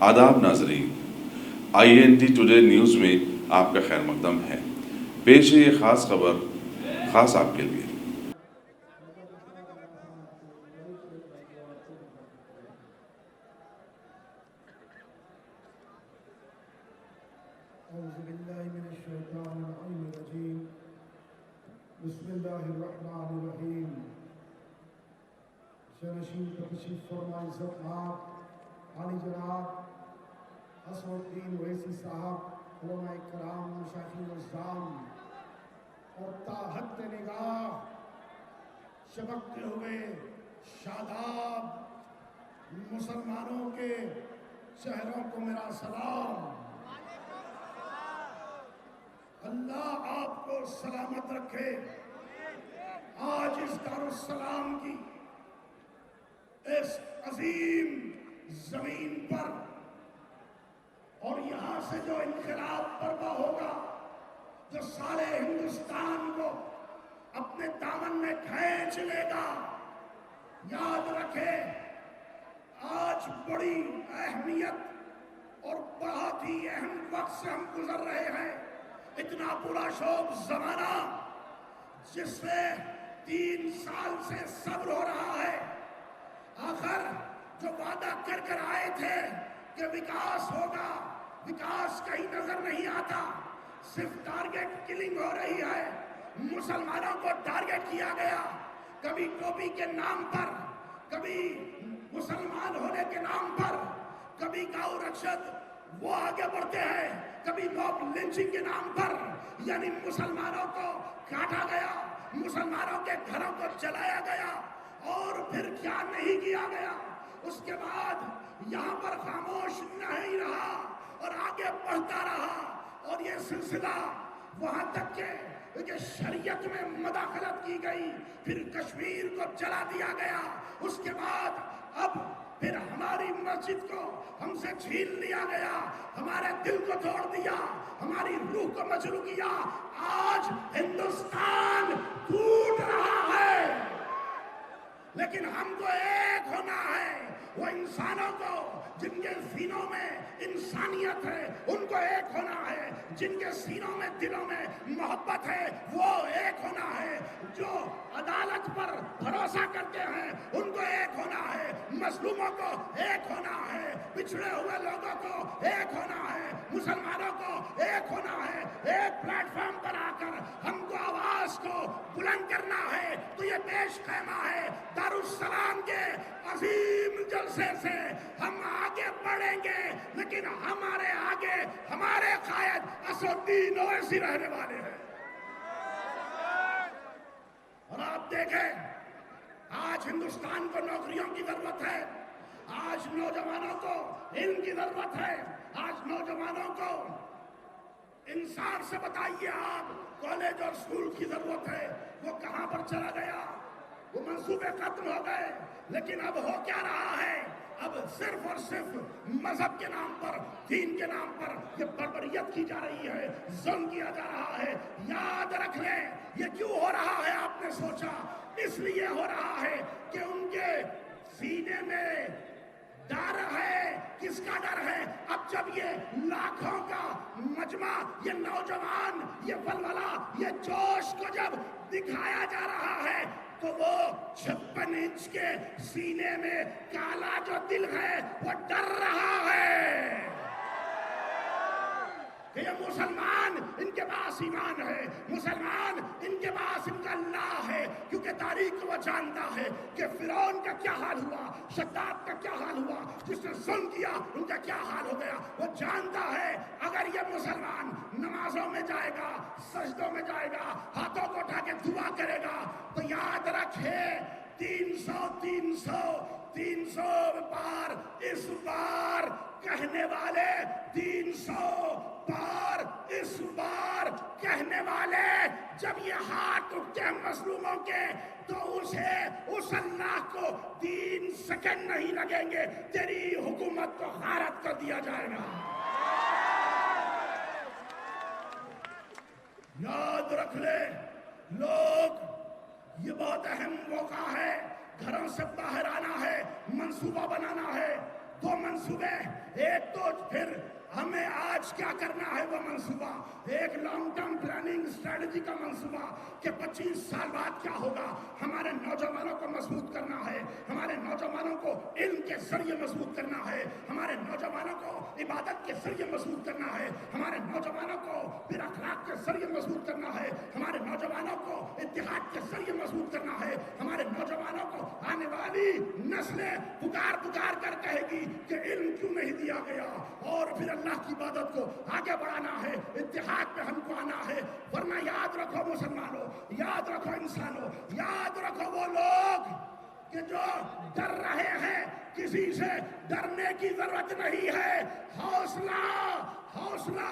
आदाब नाजरीन, INT today news में आपका खैर मकदम है। पेश है ये ख़ास खबर ख़ास आपके लिए। बिस्मिल्लाहिर्रहमानिर्रहीम। शनशीन तशरीफ फरमा इज़्ज़त आली जनाब असदुद्दीन ओवैसी साहब, उलमाए कराम, मशाइख़ इस्लाम और ताहत निगाह चमकते हुए शादाब मुसलमानों के चेहरों को मेरा सलाम। अल्लाह आपको सलामत रखे। आज इस दारुस्सलाम की इस अजीम जमीन पर और यहाँ से जो इनकलाब बर्पा होगा, जो सारे हिंदुस्तान को अपने दामन में खींच लेगा, याद रखे आज बड़ी अहमियत और बहुत ही अहम वक्त से हम गुजर रहे हैं। इतना बुरा शोक जमाना जिससे 3 साल से सब्र हो रहा है। आखिर जो वादा कर कर आए थे कि विकास होगा, विकास कहीं नजर नहीं आता, सिर्फ टारगेट किलिंग हो रही है। मुसलमानों को टारगेट किया गया, कभी टोपी के नाम पर, कभी मुसलमान होने के नाम पर, कभी गौ रक्षक वो आगे बढ़ते हैं, कभी मॉब लिंचिंग के नाम पर, यानी मुसलमानों को काटा गया, मुसलमानों के घरों को जलाया गया और फिर क्या नहीं किया गया। उसके बाद यहाँ पर खामोश नहीं रहा और आगे बढ़ता रहा और ये सिलसिला वहां तक के शरीयत में मदाखलत की गई, फिर कश्मीर को जला दिया गया। उसके बाद अब फिर हमारी मस्जिद को हमसे छीन लिया गया, हमारे दिल को तोड़ दिया, हमारी रूह को मजरू किया। आज हिंदुस्तान टूट रहा है, लेकिन हमको एक होना है। वो इंसानों को जिनके सीनों में इंसानियत है उनको एक होना है, जिनके सीनों में दिलों में मोहब्बत है वो एक होना है, जो अदालत पर भरोसा करते हैं उनको एक होना है, मजलूमों को एक होना है, पिछड़े हुए लोगों को एक होना है, मुसलमानों को एक होना है। एक प्लेटफॉर्म पर आकर हमको आवाज को बुलंद करना है। तो ये पेश ख़ैमा है दारुस्सलाम के अजीम जलसे से हम आगे बढ़ेंगे, लेकिन हमारे आगे हमारे कायद असदुद्दीन ओवैसी रहने वाले हैं। और आप देखें आज हिंदुस्तान को नौकरियों की जरूरत है, आज नौजवानों को इल्म की जरूरत है, आज नौजवानों को इंसान से बताइए आप कॉलेज और स्कूल की जरूरत है, वो कहां पर चला गया। वो मंसूबे खत्म हो गए, लेकिन अब हो क्या रहा है, अब सिर्फ और सिर्फ मजहब के नाम पर, दीन के नाम पर ये बर्बरियत की जा रही है, जुल्म किया जा रहा है। याद रख लें ये क्यों हो रहा है, आपने सोचा इसलिए हो रहा है कि उनके सीने में डर है। किसका डर है? अब जब ये लाखों का मजमा, ये नौजवान, ये वलवला, ये जोश को जब दिखाया जा रहा है तो वो 56 इंच के सीने में काला जो दिल है वो डर रहा है कि ये मुसलमान इनके पास ईमान है, मुसलमान इनके पास इनका अल्लाह है, क्योंकि तारीख को वो जानता है कि फिरौन का क्या हाल हुआ, शद्दाद का क्या हाल हुआ, जिसने जुल्म किया उनका क्या हाल हो गया। वो जानता है अगर ये मुसलमान नमाजों में जाएगा, सजदों में जाएगा, हाथों को उठा के दुआ करेगा, तो याद रखे 300 पार इस बार कहने वाले, 300 पार इस बार कहने वाले, जब ये हाथ उठते हैं मजलूमों के तो उसे उस अल्लाह को 3 सेकंड नहीं लगेंगे, तेरी हुकूमत को खारिज कर दिया जाएगा। याद रख ले लोग, ये बहुत अहम मौका है, घरों से बाहर आना है, मंसूबा बनाना है, दो मंसूबे, एक तो फिर हमें आज क्या करना है वो मंसूबा, एक लॉन्ग टर्म प्लानिंग स्ट्रेटजी का मंसूबा कि 25 साल बाद क्या होगा। हमारे नौजवानों को मजबूत करना है, हमारे नौजवानों को इल्म के जरिए मजबूत करना है, हमारे नौजवानों को इबादत के जरिए मजबूत करना है, हमारे नौजवानों को फिर अखलाक के जरिए मजबूत करना है, हमारे नौजवानों को इत्तेहाद के जरिए मजबूत करना है, हमारे नौजवानों को आने वाली नस्लें पुकार पुकार कर कहेगी कि इल्म क्यों नहीं दिया गया, और फिर अल्लाह की इबादत को आगे बढ़ाना है, इत्तेहाद पे हमको आना है। वरना याद रखो मुसलमानों, याद रखो इंसानों, याद रखो वो लोग कि जो डर रहे हैं, किसी से डरने की जरूरत नहीं है। हौसला हौसला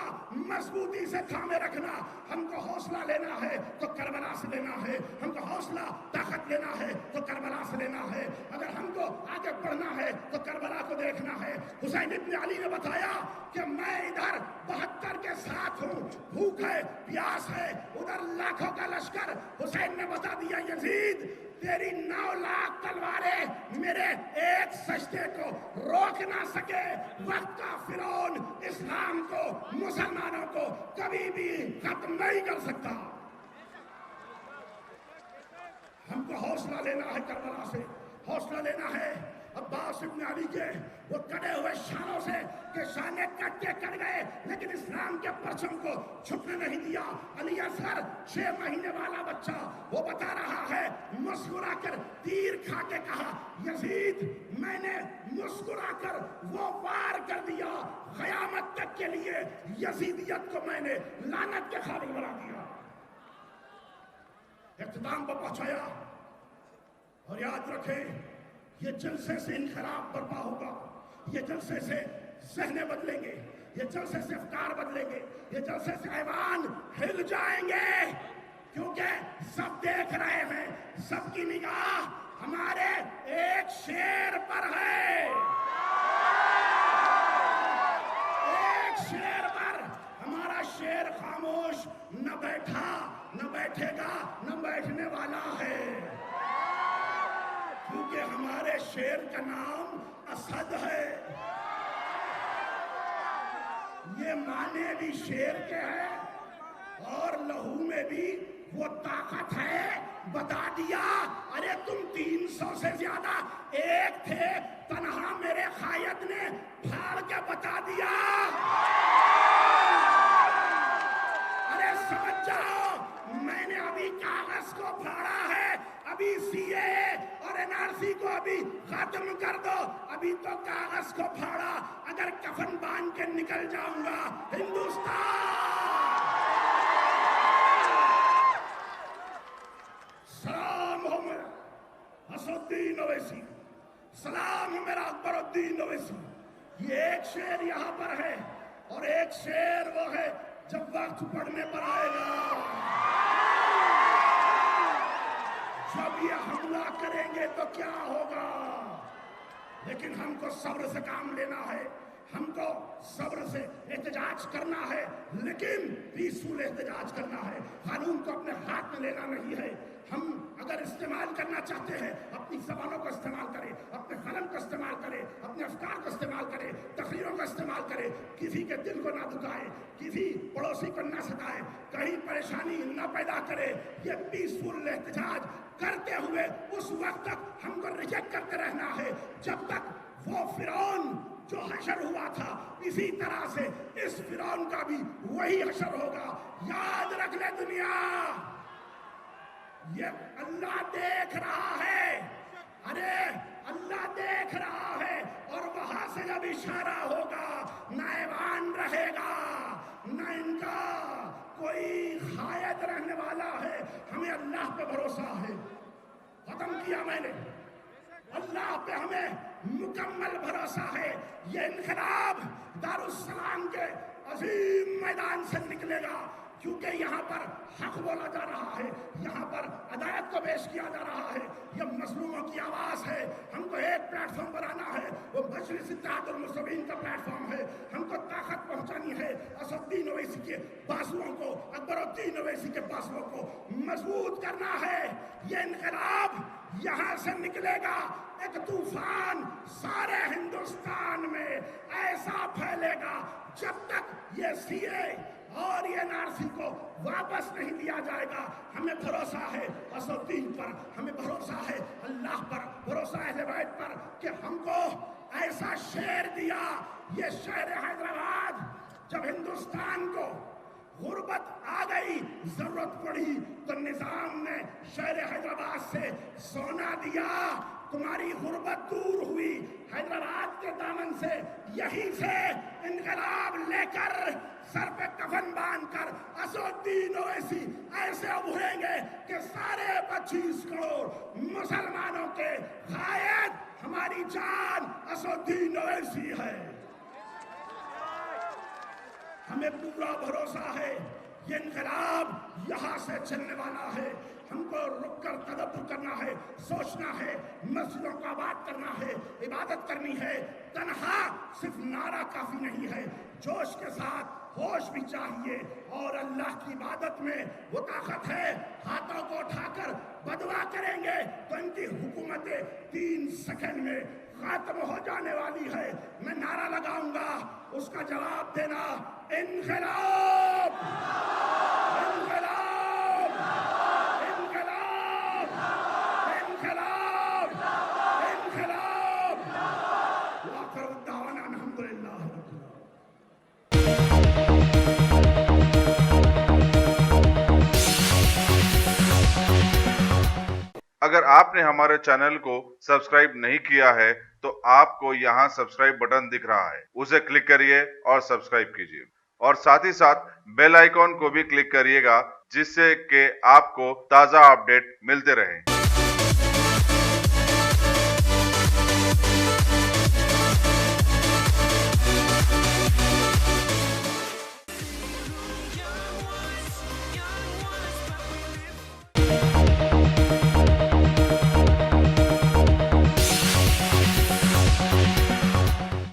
मजबूती से थामे रखना। हमको हौसला लेना है तो करबला से लेना है, हमको हौसला ताकत लेना है तो करबला से लेना है। अगर हमको आगे बढ़ना है तो करबला को देखना है। हुसैन इब्न अली ने बताया कि मैं इधर 72 के साथ हूँ, भूख है प्यास है, उधर लाखों का लश्कर। हुसैन ने बता दिया यजीद तेरी 9 लाख तलवारें मेरे एक सजदे को रोक ना सके। वक्त का फिरौन इस्लाम को, मुसलमानों को कभी भी खत्म नहीं कर सकता। हमको हौसला लेना है, करबला से हौसला लेना है। अब्बास इब्न अली के वो कटे हुए शानों से कि शाने कट के कट गए, लेकिन इस्लाम के परचम को छुपने नहीं दिया। अली असगर 6 महीने वाला बच्चा वो बता रहा है, मुस्कुरा कर तीर खा के कहा यजीद मैंने मुस्कुरा कर वो वार कर दिया, क़यामत तक के लिए यजीदियत को मैंने लानत के काबिल बना दिया। इख्तिताम पर पहुंचाया। और याद रखें ये जलसे से इनकलाब बर्पा होगा, ये जलसे से ज़हने बदलेंगे, ये जलसे से अफकार बदलेंगे, ये जलसे से ऐवान हिल जाएंगे, क्योंकि सब देख रहे हैं, सबकी निगाह हमारे एक शेर पर है, एक शेर पर। हमारा शेर खामोश न बैठा, न बैठेगा, न बैठने वाला है, क्योंकि हमारे शेर का नाम असद है। ये माने भी शेर के हैं और लहू में भी वो ताकत है। बता दिया अरे तुम 300 से ज्यादा एक थे, तन्हा मेरे खायद ने फाड़ के बता दिया। अरे समझ जाओ, मैंने अभी कागज को फाड़ा है, अभी सीए और एनआरसी को अभी खत्म कर दो, अभी तो कागज को फाड़ा, अगर कफन बांध के निकल जाऊंगा हिंदुस्तान। सलाम हो मेरा असदुद्दीन ओवैसी, सलाम हो मेरा अकबरुद्दीन ओवैसी। ये एक शेर यहाँ पर है और एक शेर वो है जब वक्त पढ़ने पर आएगा, जब ये हमला करेंगे तो क्या होगा। लेकिन हमको सब्र से काम लेना है, हमको सब्र से एहतजाज करना है, लेकिन पीसफुल एहतजाज करना है। कानून को अपने हाथ में लेना नहीं है। हम अगर इस्तेमाल करना चाहते हैं, अपनी जबानों को इस्तेमाल करें, अपने कलम को इस्तेमाल करें, अपने अफकार को इस्तेमाल करें, तकरीरों का इस्तेमाल करें, किसी के दिल को ना दुखाए, किसी पड़ोसी को ना सताए, कहीं परेशानी ना पैदा करे। ये पीसफुल एहतजाज करते हुए उस वक्त तक हमको रिजेक्ट करते रहना है जब तक वो फिरौन जो हशर हुआ था, इसी तरह से इस फिरौन का भी वही हशर होगा। याद रख ले दुनिया, ये अल्लाह देख रहा है, अरे अल्लाह देख रहा है, और वहां से जब इशारा होगा ना ऐवान रहेगा, ना इनका कोई खायद रहने वाला है। हमें अल्लाह पे भरोसा है, खत्म किया मैंने, अल्लाह पे हमें मुकम्मल भरोसा है। ये इनकलाब दारुस्सलाम के अजीम मैदान से निकलेगा, क्योंकि यहाँ पर हक बोला जा रहा है, यहाँ पर अदालत को पेश किया जा रहा है, यह मजलूमों की आवाज़ है। हमको एक प्लेटफॉर्म पर आना है, वो मजलिस इत्तेहाद और मुस्लिमीन का प्लेटफॉर्म है। हमको ताकत पहुंचानी है असदुद्दीन ओवैसी के बाजुओं को, अकबरुद्दीन ओवैसी के बाजुओं को मजबूत करना है। ये इनकलाब यहाँ से निकलेगा, एक तूफान सारे हिंदुस्तान में ऐसा फैलेगा जब तक ये सीए और ये एनआरसी को वापस नहीं दिया जाएगा। हमें भरोसा है असदुद्दीन पर, हमें भरोसा है अल्लाह पर, भरोसा है अहले बैत पर कि हमको ऐसा शेर दिया। ये शहर हैदराबाद जब हिंदुस्तान को गुर्बत आ गई, जरूरत पड़ी तो निजाम ने शहर हैदराबाद से सोना दिया, तुम्हारी गुर्बत दूर हुई। हैदराबाद के दामन से यहीं से इनकलाब लेकर सर पे कफन बांधकर असदुद्दीन ओवैसी ऐसे उभरेंगे कि सारे 25 करोड़ मुसलमानों के गायब हमारी जान असदुद्दीन ओवैसी है। हमें पूरा भरोसा है ये इनकलाब यहाँ से चलने वाला है। हमको रुक कर तदब्बर करना है, सोचना है, मस्जिदों को आबाद करना है, इबादत करनी है। तन्हा सिर्फ नारा काफी नहीं है, जोश के साथ होश भी चाहिए। और अल्लाह की इबादत में वो ताकत है, हाथों को उठाकर बदवा करेंगे तो इनकी हुकूमतें 3 सेकंड में खत्म हो जाने वाली है। मैं नारा लगाऊंगा, उसका जवाब देना इनकलाब, इनकलाब, इनकलाब, इनकलाब, इनकलाब। वाखिर दावाना अल्हम्दुलिल्लाह। अगर आपने हमारे चैनल को सब्सक्राइब नहीं किया है तो आपको यहाँ सब्सक्राइब बटन दिख रहा है, उसे क्लिक करिए और सब्सक्राइब कीजिए और साथ ही साथ बेल आइकॉन को भी क्लिक करिएगा जिससे कि आपको ताज़ा अपडेट मिलते रहें।